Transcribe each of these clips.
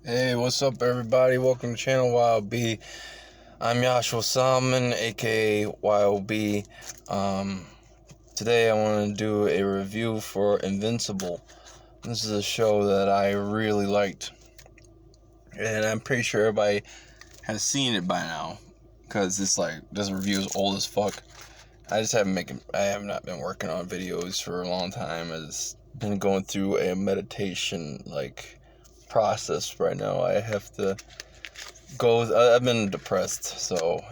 Hey, what's up, everybody? Welcome to channel Y.O.B. I'm Joshua Salmon, aka Y.O.B. Today I want to do a review for Invincible. This is a show that I really liked, and I'm pretty sure everybody has seen it by now, because this review is old as fuck. I have not been working on videos for a long time. I've just been going through a meditation process right now. I've been depressed, so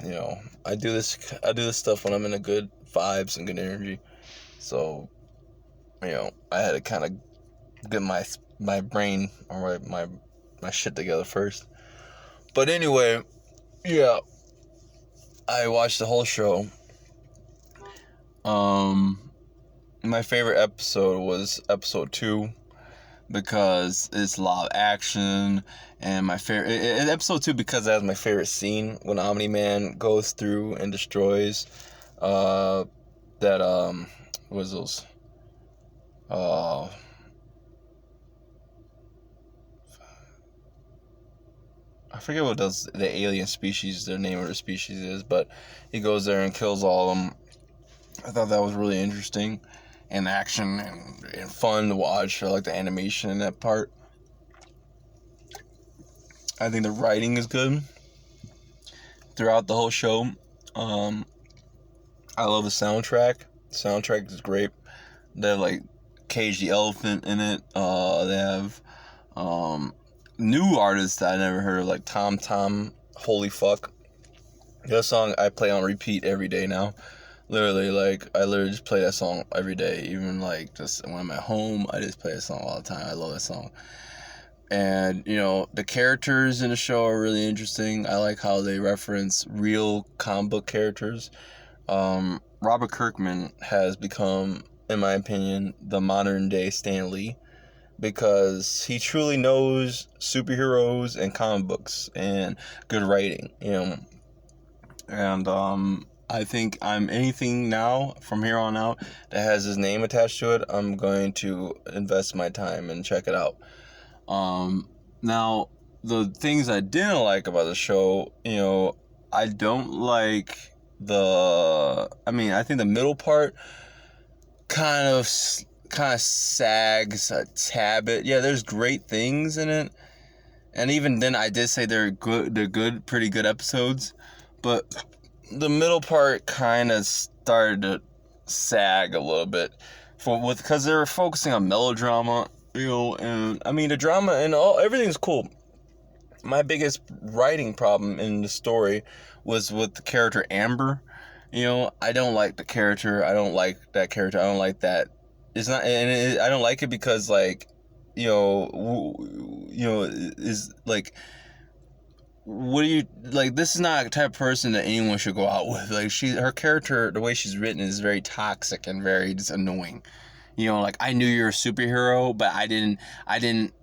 I do this stuff when I'm in a good vibes and good energy. So I had to kind of get my brain or my shit together first. But anyway, yeah, I watched the whole show. My favorite episode was episode 2 because it's a lot of action, and my favorite episode 2 because that has my favorite scene when Omni-Man goes through and destroys that what was those uh I forget what the alien species, their name of the species is, but he goes there and kills all of them. I thought that was really interesting and action and fun to watch. I like the animation in that part. I think the writing is good throughout the whole show. I love the soundtrack. The soundtrack is great. They have like Cage the Elephant in it. They have new artists that I never heard of, like Tom. Holy fuck. That song I play on repeat every day now. Literally, I literally just play that song every day. Even just when I'm at home, I just play that song all the time. I love that song. And the characters in the show are really interesting. I like how they reference real comic book characters. Robert Kirkman has become, in my opinion, the modern day Stan Lee, because he truly knows superheroes and comic books and good writing, And I think I'm anything now from here on out that has his name attached to it, I'm going to invest my time and check it out. Now, the things I didn't like about the show, I don't like I think the middle part kind of sags a tad bit. Yeah, there's great things in it, and even then, I did say they're good. They're good, pretty good episodes, but the middle part kind of started to sag a little bit, because they were focusing on melodrama, and I mean the drama and everything's cool. My biggest writing problem in the story was with the character Amber. I don't like the character. I don't like that character. I don't like that. It's not, and I don't like it because is like, what do you like? This is not a type of person that anyone should go out with. Her character, the way she's written, is very toxic and very just annoying. I knew you're a superhero, but I didn't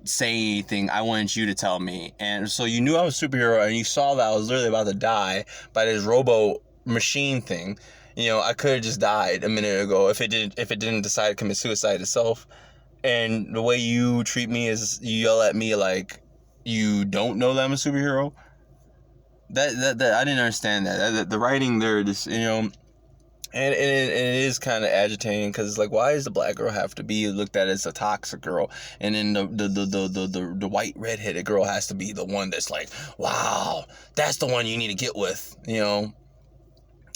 say anything. I wanted you to tell me. And so you knew I was a superhero, and you saw that I was literally about to die by this robo machine thing. I could have just died a minute ago if it didn't decide to commit suicide itself. And the way you treat me is you yell at me like you don't know that I'm a superhero. That I didn't understand that. The writing there just, and it is kind of agitating, because why does the black girl have to be looked at as a toxic girl, and then the white redheaded girl has to be the one that's like, wow, that's the one you need to get with, And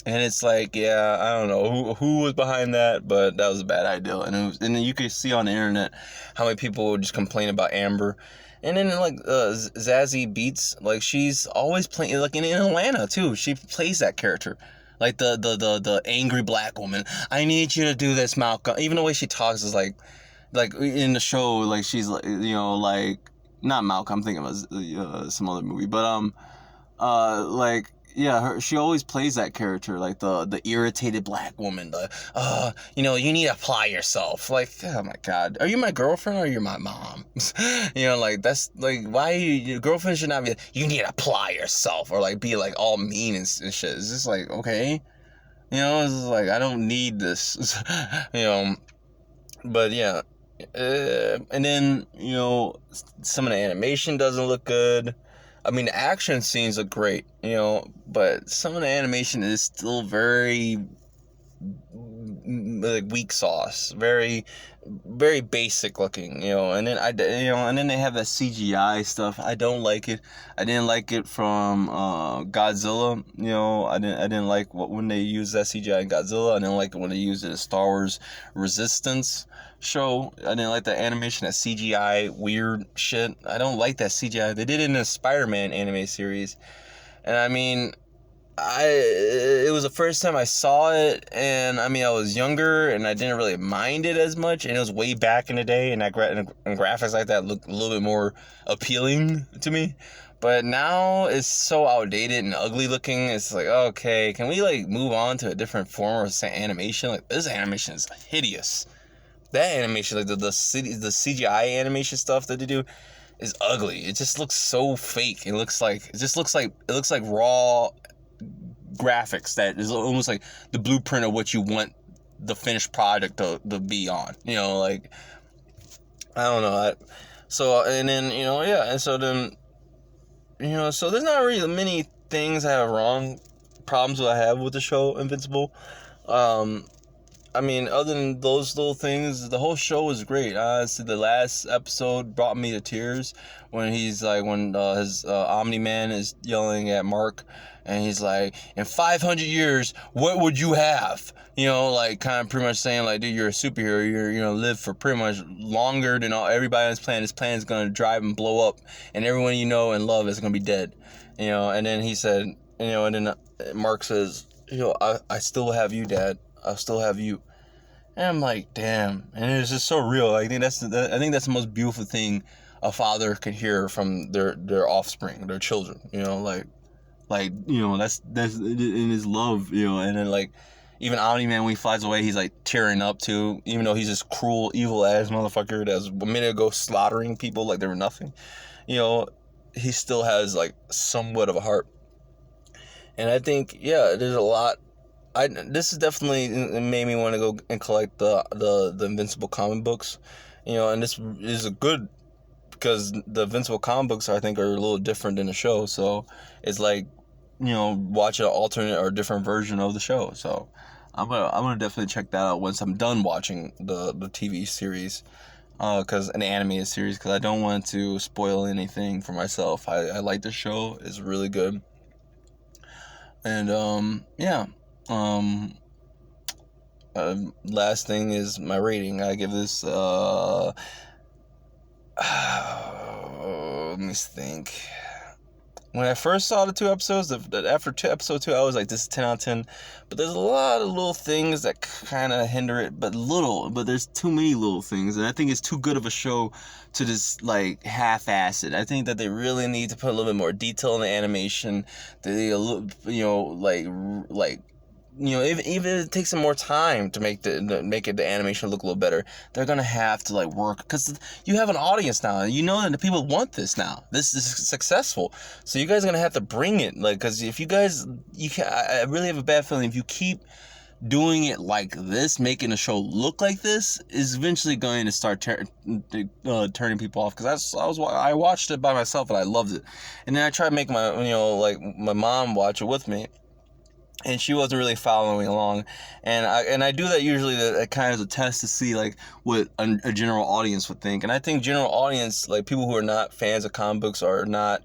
it's yeah, I don't know who was behind that, but that was a bad idea. And then you could see on the internet how many people would just complain about Amber. And then Zazie Beetz, she's always playing, in Atlanta too. She plays that character, the angry black woman. I need you to do this, Malcolm. Even the way she talks is like in the show, she's not Malcolm. I'm thinking of some other movie, but yeah, she always plays that character, the irritated black woman. You need to apply yourself. Oh my God, are you my girlfriend or are you my mom? That's why your girlfriend should not be. You need to apply yourself, or be all mean and shit. It's just okay, it's I don't need this, But yeah, And then, some of the animation doesn't look good. I mean, the action scenes look great, but some of the animation is still very like weak sauce, very very basic looking, and then and then they have that CGI stuff. I don't like it. I didn't like it from Godzilla. I didn't like when they used that CGI in Godzilla. I didn't like it when they used it in Star Wars Resistance show. I didn't like the animation, that CGI weird shit. I don't like that CGI. They did it in the Spider-Man anime series, and I mean, it was the first time I saw it, and I mean, I was younger and I didn't really mind it as much, and it was way back in the day, and and graphics like that looked a little bit more appealing to me. But now it's so outdated and ugly looking. It's like, okay, can we like move on to a different form of animation? Like, this animation is hideous. That animation, like the CGI animation stuff that they do, is ugly. It just looks so fake. It looks like raw graphics that is almost like the blueprint of what you want the finished product to be on. Like, I don't know. So, and then, yeah. And so then, so there's not really many things I have wrong, problems that I have with the show Invincible. I mean, other than those little things, the whole show was great. Honestly, the last episode brought me to tears when his Omni-Man is yelling at Mark, and he's like, in 500 years, what would you have? Like, kind of pretty much saying, like, dude, you're a superhero. You're, live for pretty much longer than everybody on this planet. This planet is going to drive and blow up, and everyone you know and love is going to be dead. And then he said, and then Mark says, I still have you, Dad. I'll still have you. And I'm like, damn. And it's just so real. I think that's the most beautiful thing a father can hear from their offspring, their children. That's in his love. And then, like, even Omni-Man, when he flies away, he's like tearing up too. Even though he's this cruel, evil ass motherfucker that's a minute ago slaughtering people like they were nothing. He still has like somewhat of a heart. And I think, yeah, there's a lot. This is definitely made me want to go and collect the Invincible comic books, and this is a good, because the Invincible comic books, I think, are a little different than the show, so it's like, watching an alternate or different version of the show. So I'm gonna definitely check that out once I'm done watching the TV series, because an animated series, because I don't want to spoil anything for myself. I like the show; it's really good, and yeah. Last thing is my rating. I give this let me think. When I first saw the 2 episodes, after episode 2, I was like, this is 10 out of 10. But there's a lot of little things that kind of hinder it, but there's too many little things, and I think it's too good of a show to just like half-ass it. I think that they really need to put a little bit more detail in the animation. They even if it takes them more time to make the animation look a little better, they're gonna have to like work, because you have an audience now. That the people want this now. This is successful, so you guys are gonna have to bring it. Like, because if you guys, I really have a bad feeling if you keep doing it like this, making the show look like this, is eventually going to start turning people off. Because I watched it by myself and I loved it, and then I tried to make my mom watch it with me, and she wasn't really following along, and I do that usually to kind of a test to see like what a general audience would think. And I think general audience, like people who are not fans of comic books or not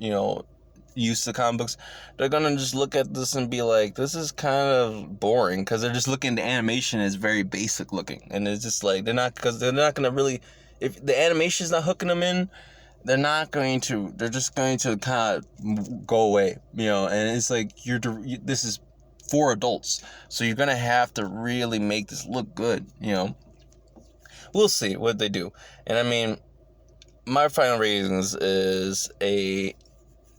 used to comic books, they're gonna just look at this and be like, this is kind of boring, because they're just looking at the animation as very basic looking, and it's just like they're not gonna really, if the animation is not hooking them in, they're just going to kind of go away, and it's like this is for adults, so you're gonna have to really make this look good. We'll see what they do. And I mean, my final ratings is a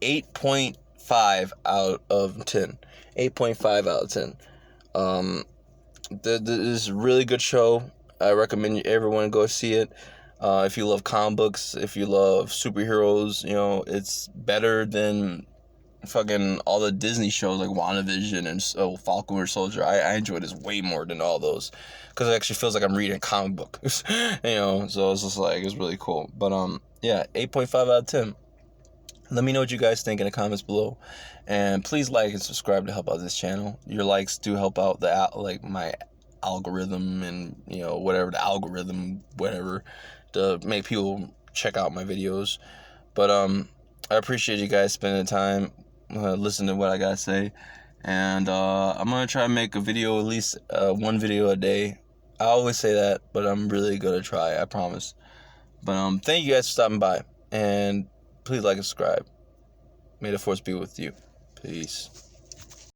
8.5 out of 10. 8.5 out of 10. This is a really good show. I recommend everyone go see it. If you love comic books, if you love superheroes, it's better than fucking all the Disney shows like WandaVision and Falcon Winter Soldier. I enjoy this way more than all those, because it actually feels like I'm reading a comic book. So it's just like, it's really cool. But yeah, 8.5 out of 10. Let me know what you guys think in the comments below, and please like and subscribe to help out this channel. Your likes do help out my algorithm, and whatever the algorithm, whatever, to make people check out my videos. But I appreciate you guys spending the time listening to what I gotta say, and I'm gonna try to make a video, at least one video a day. I always say that, but I'm really gonna try, I promise. But thank you guys for stopping by, and please like and subscribe. May the force be with you. Peace.